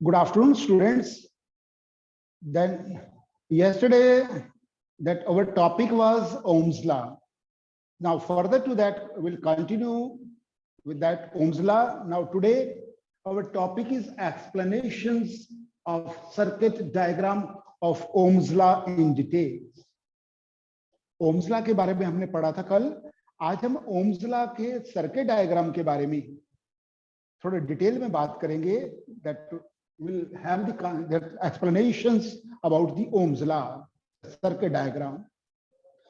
Good afternoon, students. Then yesterday that our topic was Ohm's law. Now further to that, we'll continue with that Ohm's law. Now today, our topic is explanations of circuit diagram of Ohm's law in detail. Ohm's law के बारे में हमने पढ़ा था कल. आज हम Ohm's law के सर्किट डायग्राम के बारे में थोड़े डिटेल में बात करेंगे. That will have the explanations about the Ohm's law circuit diagram.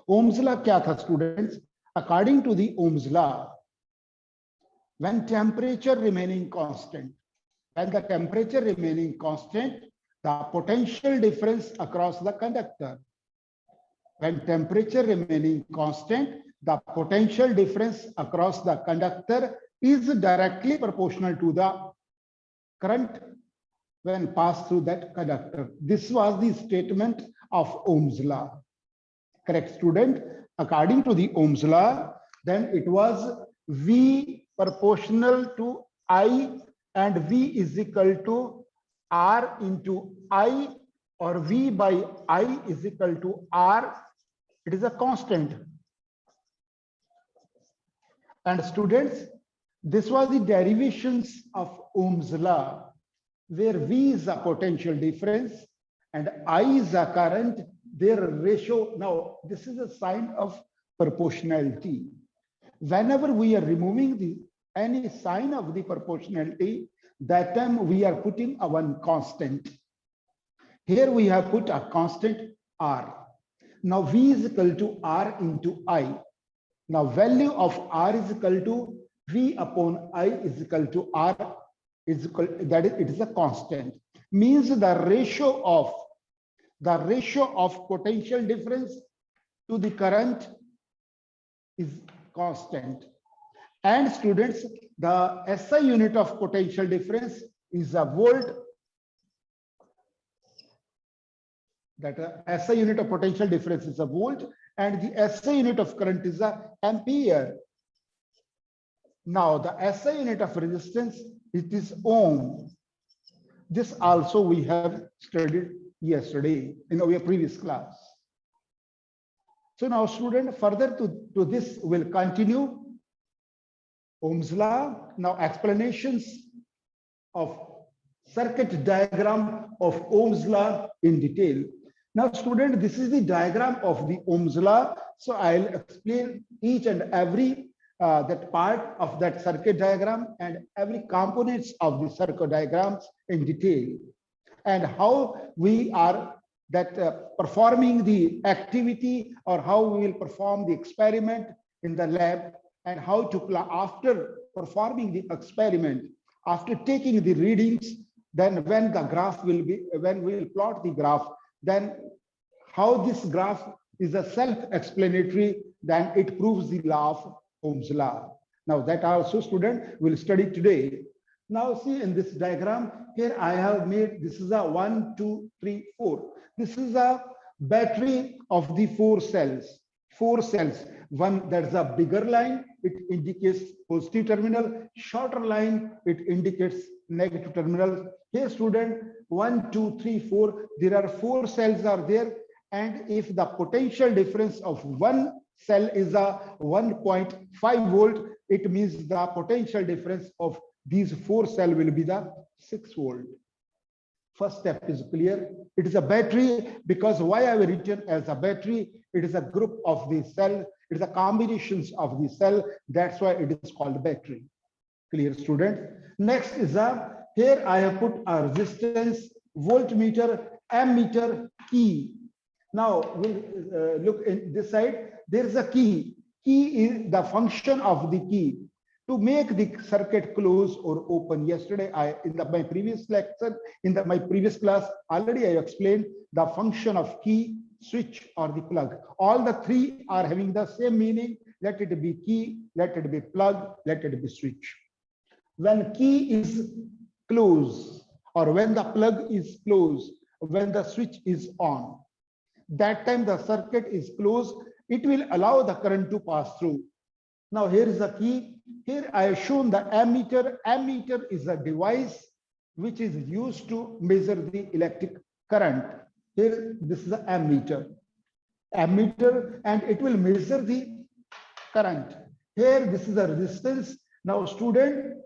Ohm's law क्या था students? According to the Ohm's law, when temperature remaining constant, the potential difference across the conductor. When temperature remaining constant, the potential difference across the conductor is directly proportional to the current when passed through that conductor. This was the statement of Ohm's law. Correct, student? According to the Ohm's law, then it was V proportional to I and V is equal to R into I, or V by I is equal to R. It is a constant. And students, this was the derivations of Ohm's law, where V is a potential difference and I is a current, their ratio. Now, this is a sign of proportionality. Whenever we are removing any sign of the proportionality, that time we are putting a one constant. Here we have put a constant R. Now V is equal to R into I. Now value of R is equal to V upon I is equal to R. Is equal, that is, it is a constant. Means the ratio of potential difference to the current is constant. And students, the SI unit of potential difference is a volt. That SI unit of potential difference is a volt, and the SI unit of current is a ampere. Now the SI unit of resistance, it is ohm. This also we have studied yesterday in our previous class. So now student, further to this will continue Ohm's law. Now explanations of circuit diagram of Ohm's law in detail. Now student, this is the diagram of the Ohm's law. So I'll explain each and every that part of that circuit diagram and every components of the circuit diagrams in detail, and how we are performing the activity, or how we will perform the experiment in the lab, and how to after performing the experiment, after taking the readings, then when the graph will be, when we will plot the graph, then how this graph is a self-explanatory, then it proves the law of Ohm's law. Now that also student will study today. Now see in this diagram, here I have made, this is a 1, 2, 3, 4. This is a battery of the 4 cells. 4 cells. One, that's a bigger line, it indicates positive terminal. Shorter line, it indicates negative terminal. Here student, 1, 2, 3, 4, there are 4 cells are there. And if the potential difference of one cell is a 1.5 volt, it means the potential difference of these 4 cells will be the 6 volt. First step is clear. It is a battery, because why I have written as a battery? It is a group of the cell. It is a combinations of the cell. That's why it is called battery. Clear, student? Next is here I have put a resistance, voltmeter, ammeter, key. Now we'll look in this side. There is a key. Key is the function of the key to make the circuit close or open. Yesterday, my previous lecture, my previous class, already I explained the function of key, switch, or the plug. All the three are having the same meaning. Let it be key, let it be plug, let it be switch. When key is closed, or when the plug is closed, when the switch is on, that time the circuit is closed, it will allow the current to pass through. Now here is the key. Here I have shown the ammeter. Ammeter is a device which is used to measure the electric current. Here, this is the ammeter. Ammeter, and it will measure the current. Here, this is the resistance. Now, student,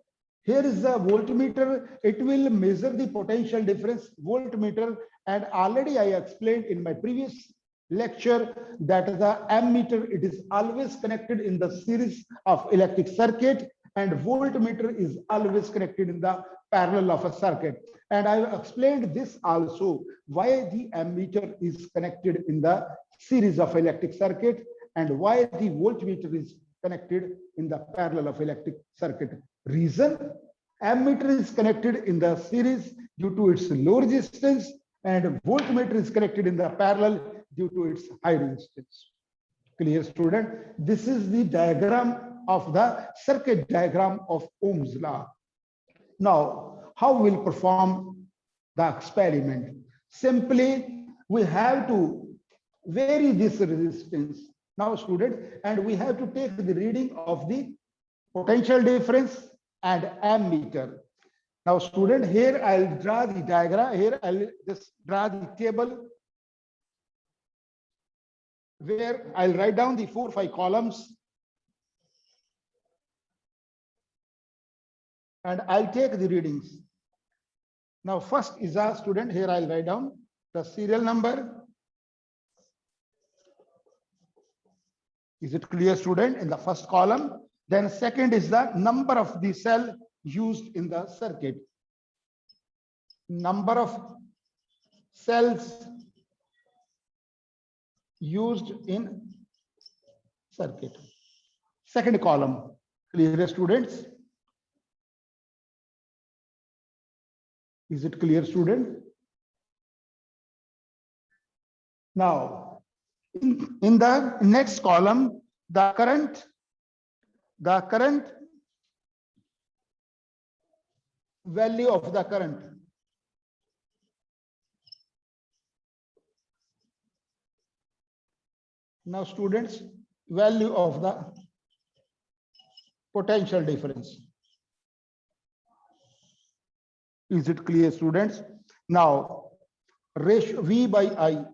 here is the voltmeter. It will measure the potential difference, voltmeter. And already I explained in my previous lecture that the ammeter, it is always connected in the series of electric circuit, and voltmeter is always connected in the parallel of a circuit. And I have explained this also, why the ammeter is connected in the series of electric circuit and why the voltmeter is connected in the parallel of electric circuit. Reason: ammeter is connected in the series due to its low resistance, and voltmeter is connected in the parallel due to its high resistance. Clear, student? This is the diagram of the circuit diagram of Ohm's law. Now, how we'll perform the experiment? Simply, we have to vary this resistance. Now, student, and we have to take the reading of the potential difference and ammeter. Now, student, here I'll draw the diagram. Here I'll just draw the table where I'll write down the 4 or 5 columns. And I'll take the readings. Now, first is a student. Here I'll write down the serial number. Is it clear, student? In the first column. Then second is the number of the cell used in the circuit. Number of cells used in circuit. Second column. Clear, students? Is it clear, student? Now, in the next column, the current value of the current. Now, students, value of the potential difference. Is it clear, students? Now, ratio V by I.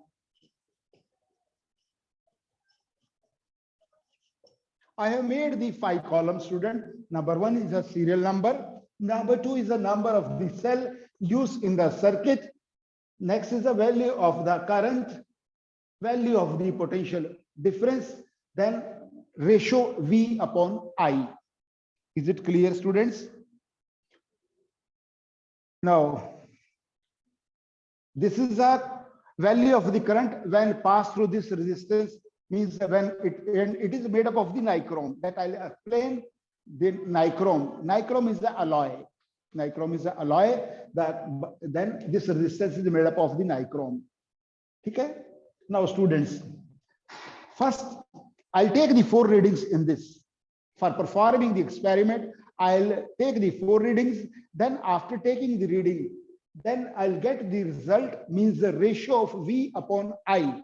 I have made the 5 columns, student. Number 1 is a serial number. Number 2 is the number of the cell used in the circuit. Next is the value of the current, value of the potential difference, then ratio V upon I. Is it clear, students? Now, this is a value of the current when passed through this resistance, means when it is made up of the nichrome. That I'll explain the nichrome. Nichrome is the alloy. Nichrome is the alloy. That then this resistance is made up of the nichrome. Okay. Now, students, first I'll take the 4 readings in this. For performing the experiment, I'll take the 4 readings. Then after taking the reading, then I'll get the result, means the ratio of V upon I,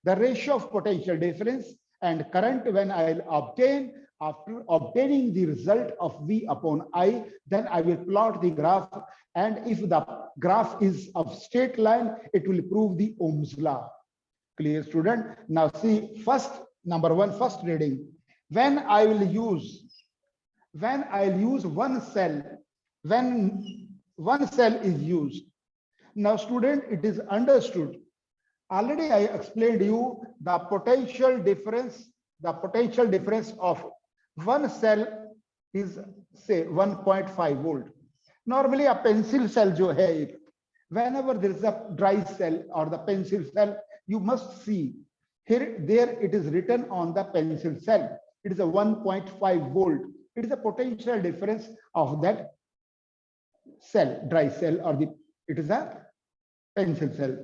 the ratio of potential difference and current when I'll obtain. After obtaining the result of V upon I, then I will plot the graph. And if the graph is of straight line, it will prove the Ohm's law. Clear, student? Now see, first, number 1, first reading. When I'll use one cell, when one cell is used. Now, student, it is understood. Already I explained you the potential difference of one cell is, say, 1.5 volt. Normally a pencil cell jo hai, whenever there is a dry cell or the pencil cell, you must see here, there it is written on the pencil cell. It is a 1.5 volt. It is a potential difference of that cell, dry cell, or it is a pencil cell.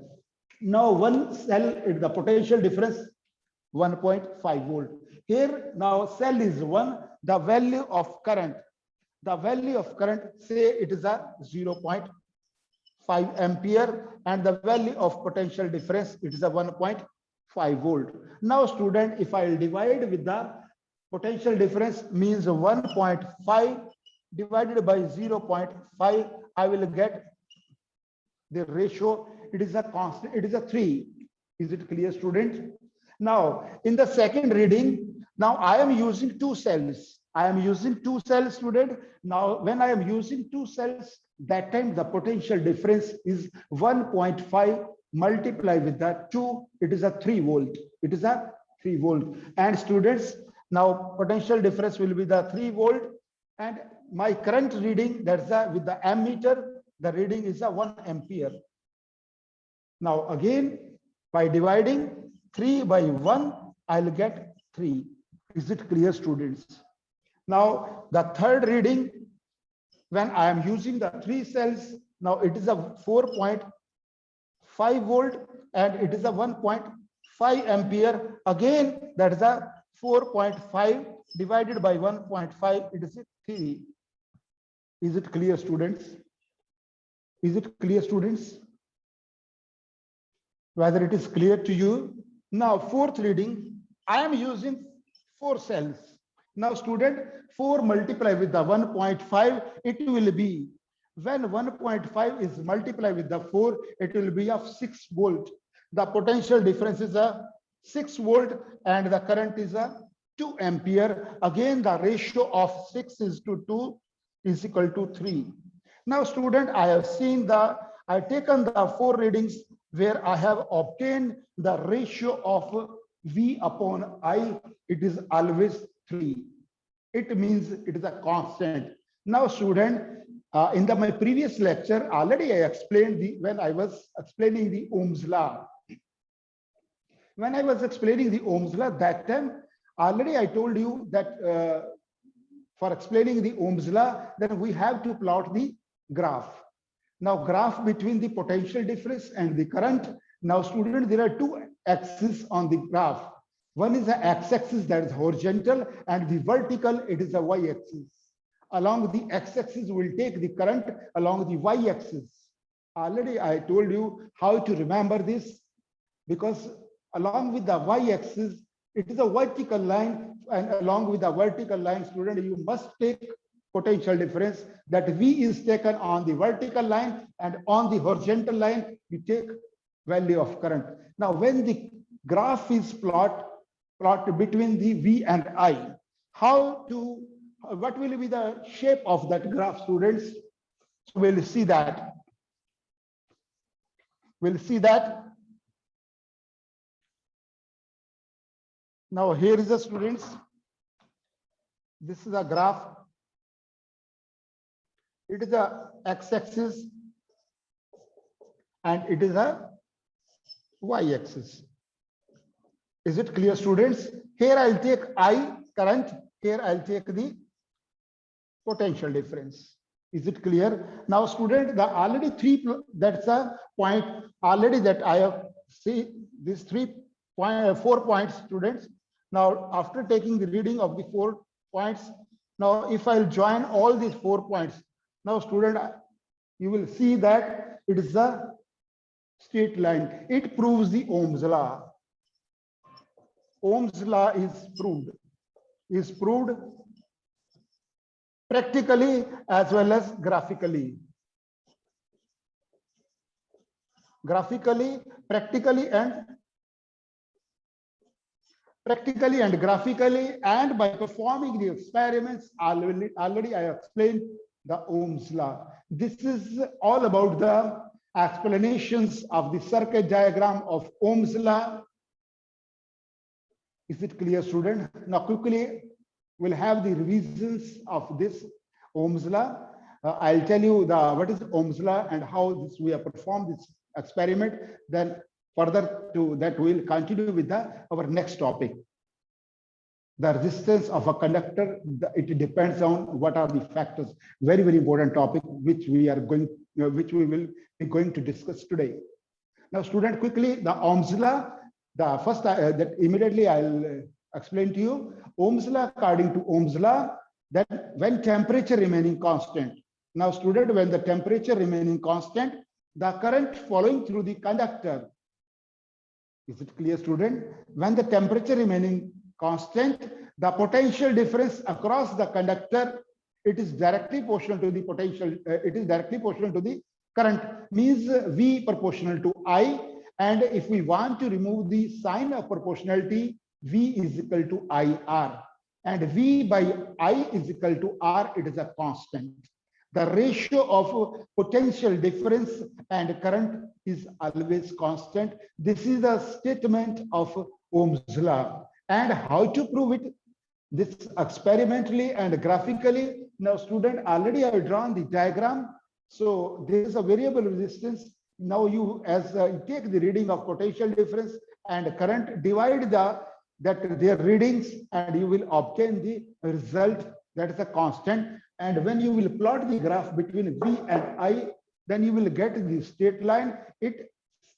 Now, one cell, the potential difference 1.5 volt. Here, now cell is 1, the value of current. The value of current, say it is a 0.5 ampere, and the value of potential difference, it is a 1.5 volt. Now, student, if I will divide with the potential difference, means 1.5 divided by 0.5, I will get the ratio, it is a constant, it is a 3. Is it clear, student? Now, in the second reading, now I am using 2 cells. I am using 2 cells, student. Now, when I am using 2 cells, that time the potential difference is 1.5 multiplied with the 2, it is a 3 volt. It is a 3 volt. And students, now potential difference will be the 3 volt. And my current reading, that's with the ammeter, the reading is a 1 ampere. Now again, by dividing 3 by 1, I'll get 3. Is it clear, students? Now the third reading, when I am using the 3 cells, now it is a 4.5 volt and it is a 1.5 ampere. Again, that is a 4.5 divided by 1.5, it is a 3. Is it clear, students? Is it clear, students? Whether it is clear to you? Now, fourth reading, I am using 4 cells. Now, student, 4 multiplied with the 1.5, it will be, when 1.5 is multiplied with the 4, it will be of 6 volt. The potential difference is a 6 volt and the current is a 2 ampere. Again, the ratio of 6 is to 2 is equal to 3. Now, student, I have taken the 4 readings where I have obtained the ratio of V upon I. It is always 3. It means it is a constant. Now, student, in my previous lecture, already I explained when I was explaining the Ohm's law. When I was explaining the Ohm's law, that time, already I told you that for explaining the Ohm's law, then we have to plot the graph. Now, graph between the potential difference and the current. Now, students, there are 2 axes on the graph. One is the x-axis, that is horizontal, and the vertical, it is the y-axis. Along the x-axis, we'll take the current along the y-axis. Already I told you how to remember this, because along with the y-axis, it is a vertical line, and along with the vertical line, student, you must take potential difference, that V is taken on the vertical line, and on the horizontal line, you take value of current. Now, when the graph is plot between the V and I, what will be the shape of that graph, students? So we'll see that. We'll see that. Now, here is the students. This is a graph. It is a x-axis and it is a y-axis. Is it clear, students? Here I'll take I, current. Here I'll take the potential difference. Is it clear? Now, student, the already 3, that's a point already that I have seen these 4 points, students. Now, after taking the reading of the 4 points, now if I'll join all these 4 points, now, student, you will see that it is a straight line. It proves the Ohm's law. Ohm's law is proved practically as well as graphically. Practically and graphically, and by performing the experiments, already I explained the Ohm's law. This is all about the explanations of the circuit diagram of Ohm's law. Is it clear, student? Now, quickly, we'll have the revisions of this Ohm's law. I'll tell you what is Ohm's law and how we have performed this experiment. Then further to that, we'll continue with our next topic. The resistance of a conductor, it depends on what are the factors. Very, very important topic, which we will be going to discuss today. Now, student, quickly, the Ohm's law. The first that immediately I'll explain to you. Ohm's law, according to Ohm's law, that when temperature remaining constant. Now, student, when the temperature remaining constant, the current flowing through the conductor. Is it clear, student? When the temperature remaining constant, the potential difference across the conductor, it is directly proportional to the potential. It is directly proportional to the current means V proportional to I, and if we want to remove the sign of proportionality, V is equal to IR, and V by I is equal to R, it is a constant. The ratio of potential difference and current is always constant. This is the statement of Ohm's law. And how to prove it? This experimentally and graphically. Now, student, already I have drawn the diagram. So there is a variable resistance. Now you, as you take the reading of potential difference and current, divide their readings, and you will obtain the result that is a constant. And when you will plot the graph between V and I, then you will get the straight line. It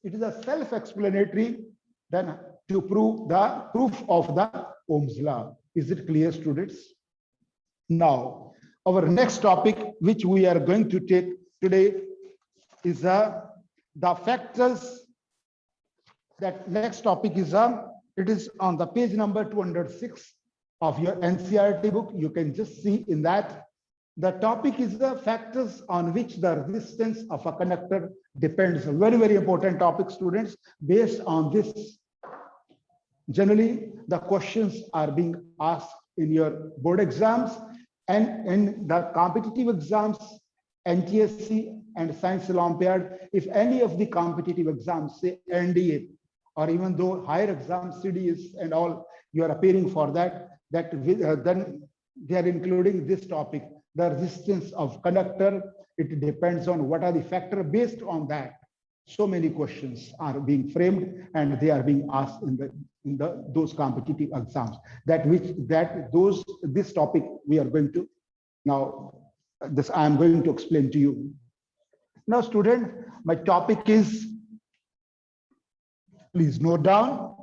is a self-explanatory then to prove the proof of the Ohm's law. Is it clear, students? Now, our next topic, which we are going to take today, is the factors. That next topic is it is on the page number 206 of your NCERT book. You can just see in that. The topic is the factors on which the resistance of a conductor depends. A very, very important topic, students. Based on this, generally, the questions are being asked in your board exams and in the competitive exams, NTSC and Science Olympiad. If any of the competitive exams, say NDA, or even though higher exams, CDS and all, you are appearing for that, then they are including this topic. The resistance of conductor, it depends on what are the factors. Based on that, so many questions are being framed and they are being asked in those competitive exams. This topic we are going to now. This I am going to explain to you. Now, student, my topic is. Please note down.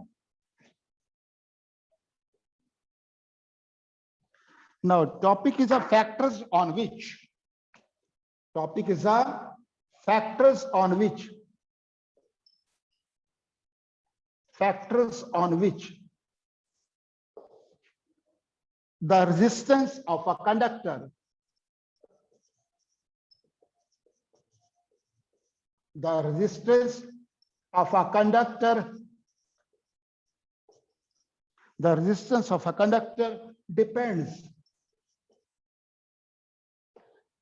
Now, topic is a factors on which. Topic is a factors on which. Factors on which the resistance of a conductor. The resistance of a conductor. The resistance of a conductor depends.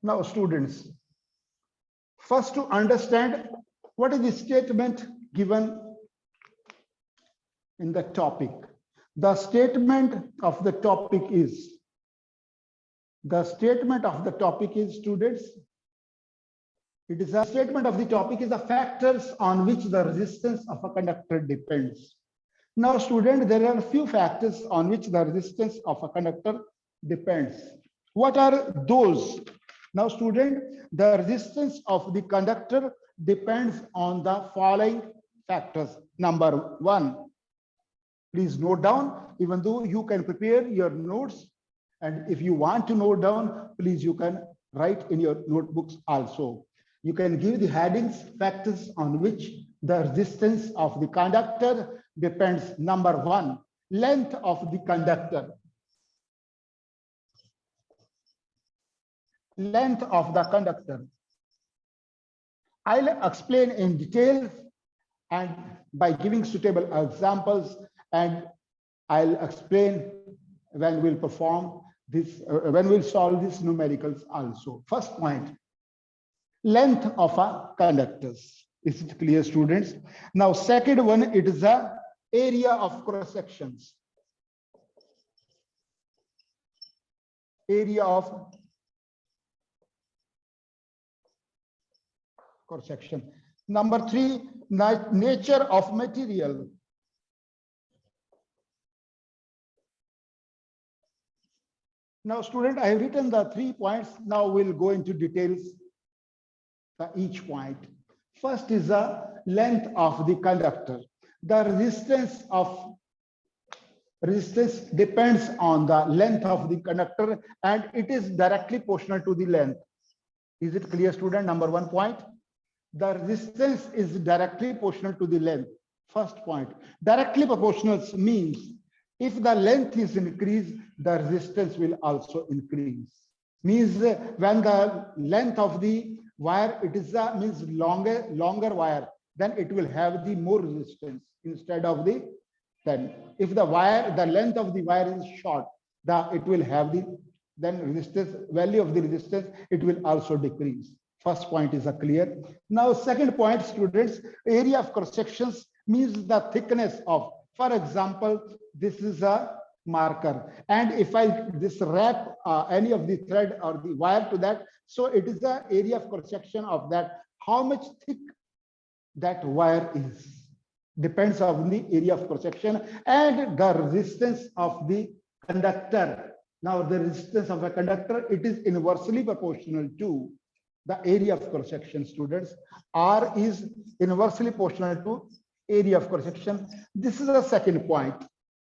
Now, students, first to understand what is the statement given in the topic. The statement of the topic is, students, it is a statement of the topic is the factors on which the resistance of a conductor depends. Now, student, there are a few factors on which the resistance of a conductor depends. What are those? Now, student, the resistance of the conductor depends on the following factors. Number one, please note down, even though you can prepare your notes, and if you want to note down, please you can write in your notebooks also. You can give the headings, factors on which the resistance of the conductor depends. Number one, length of the conductor. Length of the conductor. I'll explain in detail and by giving suitable examples, and I'll explain when we'll perform this, when we'll solve these numericals also. First point, length of a conductors. Is it clear, students? Now, second one, it is the area of cross sections. Area of cross section. Number three, nature of material. Now, student, I have written the 3 points. Now we'll go into details for each point. First is the length of the conductor. The resistance depends on the length of the conductor, and it is directly proportional to the length. Is it clear, student? Number 1 point. The resistance is directly proportional to the length. First point. Directly proportional means if the length is increased, the resistance will also increase. Means when the length of the wire, it is a means longer wire, then it will have the more resistance instead of the, then if the wire, the length of the wire is short, it will have the, then resistance, value of the resistance, it will also decrease. First point is a clear. Now second point, students, area of cross sections means the thickness of, for example, this is a marker, and if I this wrap any of the thread or the wire to that, so it is the area of cross section of that, how much thick that wire is, depends on the area of cross section and the resistance of the conductor. Now the resistance of a conductor, it is inversely proportional to the area of cross section, students. R is inversely proportional to area of cross section. This is the second point.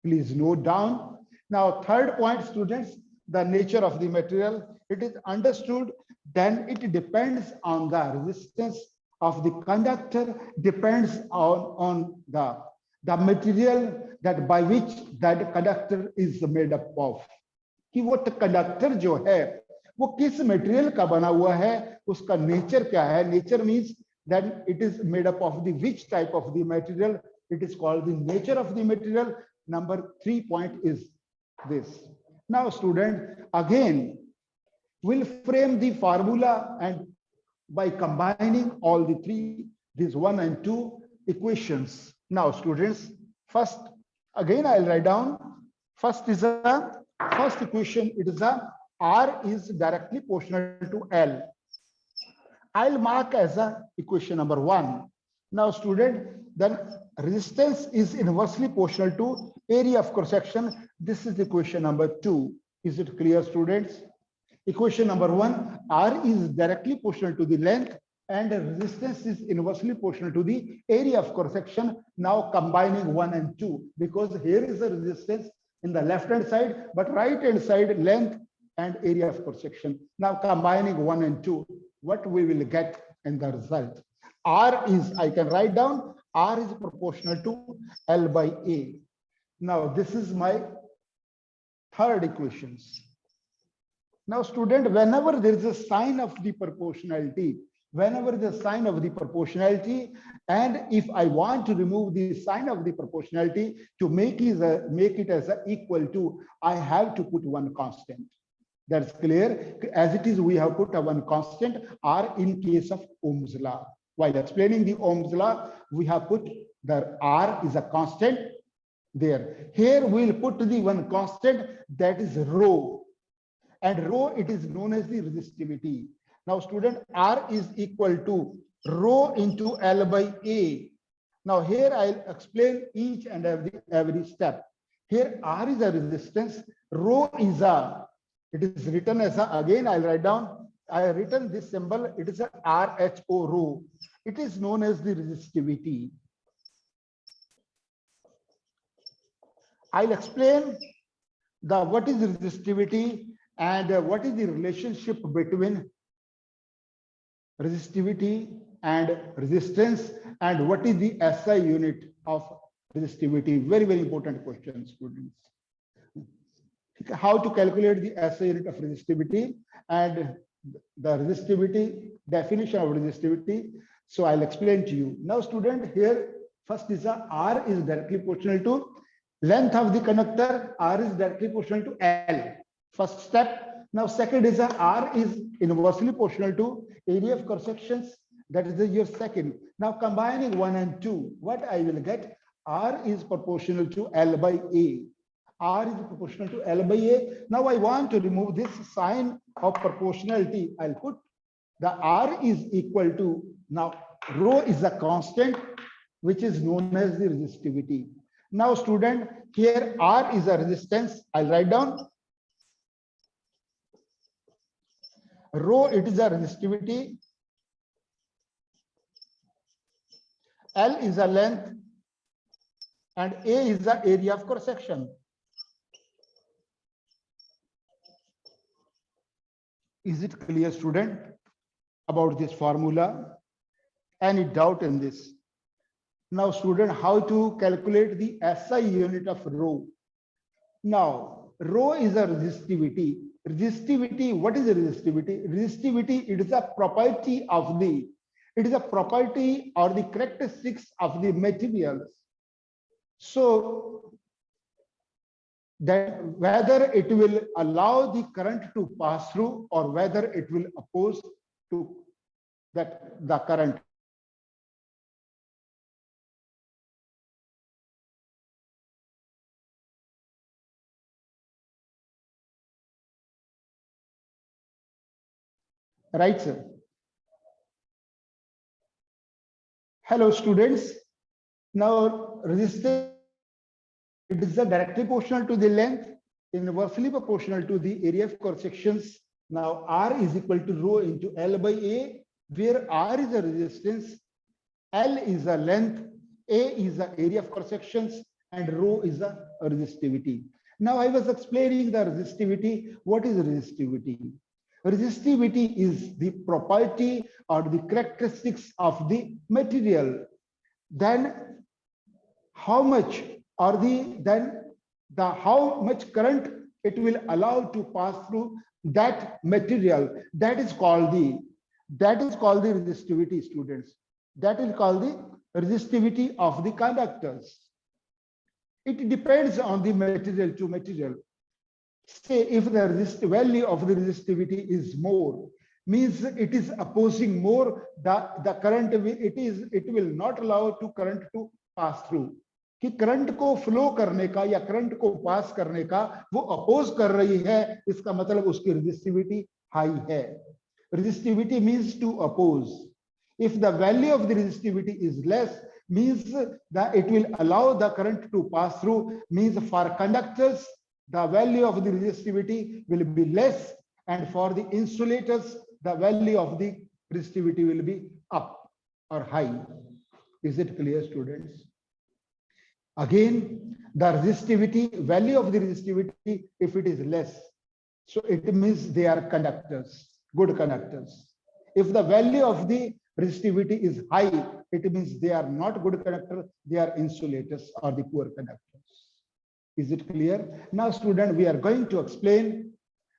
Please note down. Now, third point, students, the nature of the material. It is understood, then it depends on the resistance of the conductor, depends on the material that by which that conductor is made up of. कि वो conductor जो है वो किस material का बना हुआ है, उसका नेचर क्या है. Nature means that it is made up of the which type of the material, it is called the nature of the material. Number 3 point is this. Now student, again we'll frame the formula, and by combining all the three, these 1 and 2 equations. Now students, first again I'll write down, first is a first equation, it is a R is directly proportional to L. I'll mark as a equation number 1. Now student, then resistance is inversely proportional to area of cross section. This is equation number 2. Is it clear, students? Equation number 1, R is directly proportional to the length and resistance is inversely proportional to the area of cross section. Now combining 1 and 2, because here is the resistance in the left hand side, but right hand side length and area of cross section. Now combining 1 and 2, what we will get in the result? R is, I can write down, R is proportional to L by A. Now this is my third equations. Now student, whenever there is a sign of the proportionality, whenever the sign of the proportionality, and if I want to remove the sign of the proportionality to make it as a equal to, I have to put one constant. That's clear. As it is, we have put a one constant, R in case of Ohm's law. While explaining the Ohm's law, we have put the R is a constant there. Here we'll put the one constant, that is rho. And rho, it is known as the resistivity. Now student, R is equal to rho into L by A. Now here I'll explain each and every step. Here R is a resistance, rho is a, it is written as a, again I'll write down, I have written this symbol, it is a RHO rho. It is known as the resistivity. I'll explain the what is resistivity and what is the relationship between resistivity and resistance, and what is the SI unit of resistivity. Very, very important question, students. How to calculate the SI unit of resistivity and the resistivity, definition of resistivity. So I'll explain to you. Now student, here first is a R is directly proportional to length of the conductor, R is directly proportional to L. First step. Now second is a R is inversely proportional to area of cross sections, that is your second. Now combining 1 and 2, what I will get? R is proportional to L by A. R is proportional to L by A. Now I want to remove this sign of proportionality. I'll put the R is equal to, now rho is a constant which is known as the resistivity. Now student, here R is a resistance. I'll write down rho, it is a resistivity. L is a length and A is the area of cross section. Is it clear, student, about this formula? Any doubt in this? Now student, how to calculate the SI unit of rho? Now rho is a resistivity. resistivity. What is resistivity? Resistivity, it is a property of the, it is a property or the characteristics of the materials. So that whether it will allow the current to pass through or whether it will oppose to that the current. Right, sir? Hello, students. Now, resistance, it is directly proportional to the length, inversely proportional to the area of cross sections. Now, R is equal to rho into L by A, where R is a resistance, L is a length, A is the area of cross sections, and rho is a resistivity. Now, I was explaining the resistivity. What is resistivity? Resistivity is the property or the characteristics of the material. Then how much or how much current it will allow to pass through that material, that is called the resistivity, students. That is called the resistivity of the conductors. It depends on the material to material. Say if the value of the resistivity is more, means it is opposing more the current, it will not allow to current to pass through. कि current को flow करने का या current को पास करने का वो oppose कर रही है, इसका मतलब उसकी रेजिस्टिविटी हाई है. Resistivity means to oppose. If the value of the resistivity is less, means that it will allow the current to pass through, means for conductors the value of the resistivity will be less, and for the insulators the value of the resistivity will be up or high. Is it clear, students? Again, the resistivity, value of the resistivity, if it is less, so it means they are conductors, good conductors. If the value of the resistivity is high, it means they are not good conductors, they are insulators or the poor conductors. Is it clear? Now, student, we are going to explain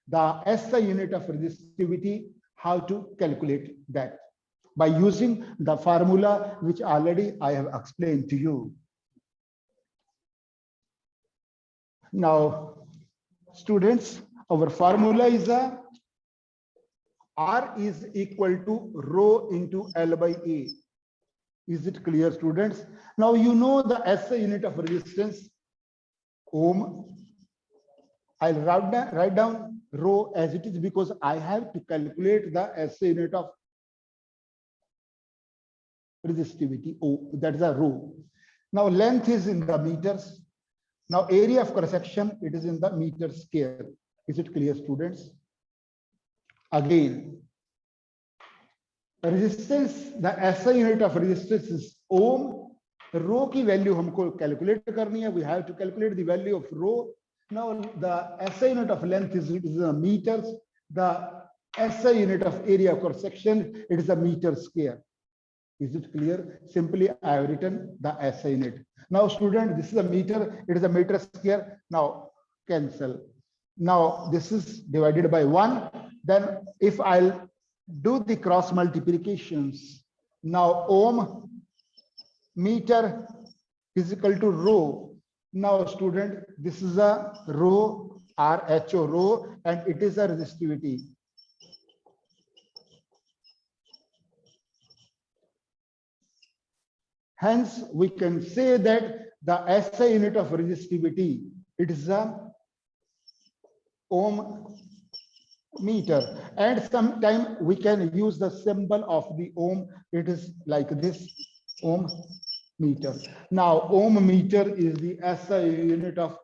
the SI unit of resistivity, how to calculate that by using the formula which already I have explained to you. Now, students, our formula is R is equal to rho into L by A. Is it clear, students? Now, you know the SI unit of resistance, ohm. I'll write down rho as it is because I have to calculate the SI unit of resistivity. Oh, that is a rho. Now, length is in the meters. Now, area of cross section, it is in the meter square. Is it clear, students? Again, resistance, the SI unit of resistance is ohm. Rho की value हमको calculate करनी है. We have to calculate the value of rho. Now, the SI unit of length is meters. The SI unit of area of cross section, it is a meter square. Is it clear? Simply, I have written the SI unit. Now, student, this is a meter, it is a meter square. Now, cancel. Now, this is divided by 1. Then, if I'll do the cross multiplications, now ohm meter is equal to rho. Now, student, this is a rho, RHO rho, and it is a resistivity. Hence, we can say that the SI unit of resistivity, it is a ohm meter. And sometime we can use the symbol of the ohm. It is like this, ohm meter. Now, ohm meter is the SI unit of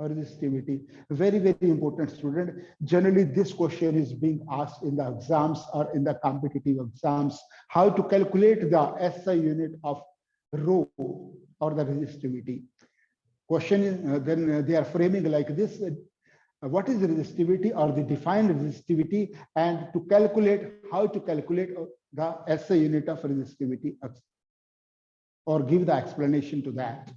resistivity. Very, very important, student. Generally, this question is being asked in the exams or in the competitive exams, how to calculate the SI unit of rho or the resistivity. Question is, then they are framing like this. What is the resistivity or the defined resistivity, and to calculate, how to calculate the SI unit of resistivity or give the explanation to that.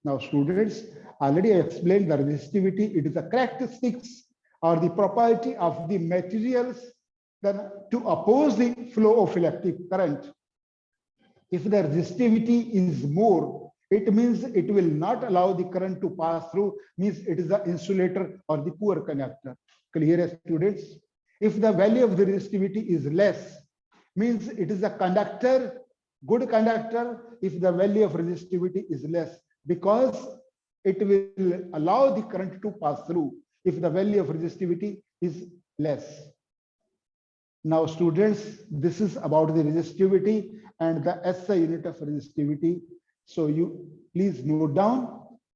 Now, students, already I explained the resistivity. It is the characteristics or the property of the materials then to oppose the flow of electric current. If the resistivity is more, it means it will not allow the current to pass through, means it is the insulator or the poor conductor. Clear, students? If the value of the resistivity is less, means it is a conductor, good conductor. If the value of resistivity is less, because it will allow the current to pass through if the value of resistivity is less. Now, students, this is about the resistivity and the SI unit of resistivity. So you please note down